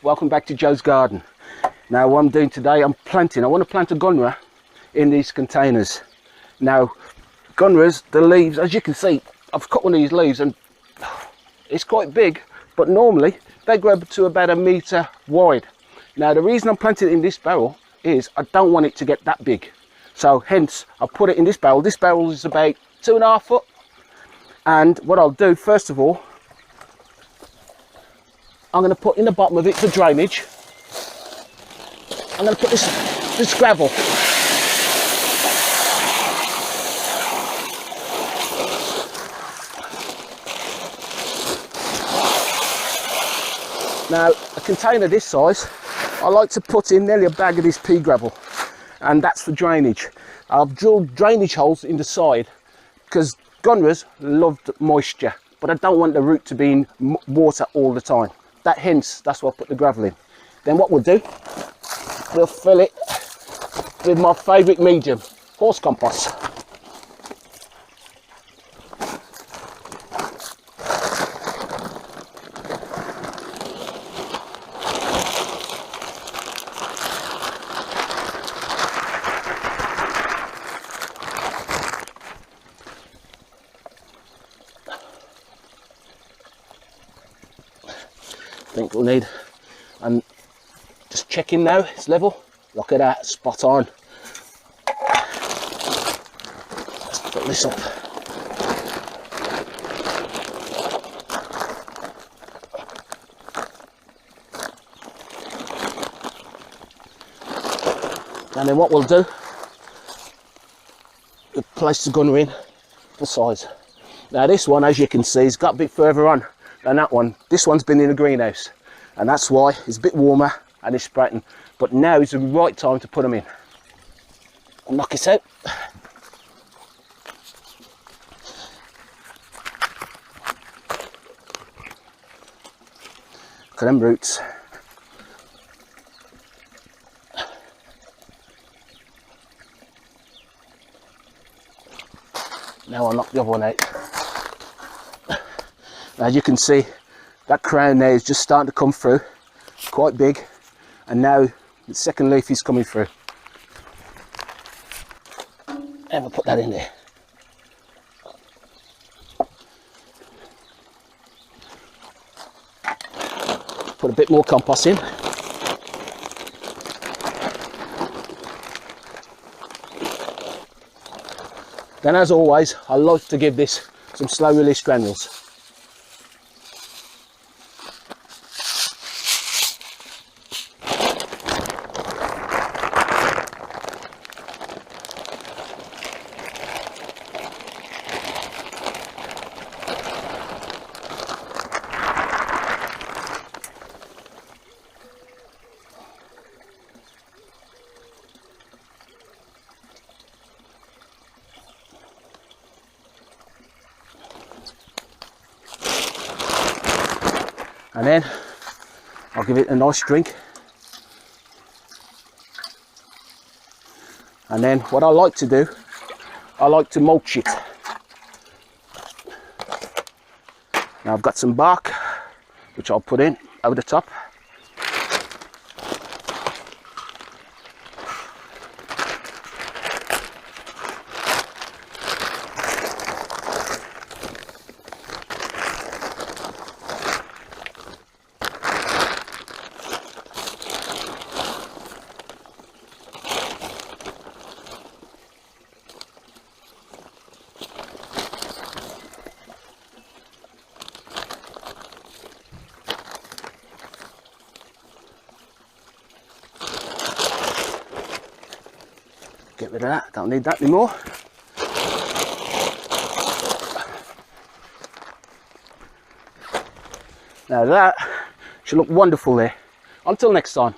welcome back to Joe's Garden. Now what I'm doing today, I want to plant a Gunnera in these containers. Now Gunneras, the leaves, as you can see, I've cut one of these leaves and it's quite big, but normally they grow to about 1 metre wide. Now the reason I'm planting it in this barrel is I don't want it to get that big, so hence I put it in this barrel. This barrel is about 2.5 foot, and what I'll do first of all, I'm going to put in the bottom of it for drainage. I'm going to put this gravel. Now a container this size, I like to put in nearly a bag of this pea gravel, and that's for drainage. I've drilled drainage holes in the side because Gunneras love moisture, but I don't want the root to be in water all the time. That's why I put the gravel in. Then what we'll do, we'll fill it with my favourite medium, horse compost. I think we'll need, and just checking now it's level. Look at that, spot on. Let's put this up. And then what we'll do, we'll place the Gunnera in for size. Now this one, as you can see, has got a bit further on than that one. This one's been in the greenhouse, and that's why it's a bit warmer and it's sprouting. But now is the right time to put them in. I'll knock it out. Look at them roots. Now I'll knock the other one out. As you can see, that crown there is just starting to come through, quite big, and now the second leaf is coming through. And we'll put that in there. Put a bit more compost in. Then as always, I like to give this some slow release granules. And then I'll give it a nice drink. And then what I like to do, I like to mulch it. Now I've got some bark, which I'll put in over the top. Get rid of that, don't need that anymore. Now that should look wonderful there. Until next time.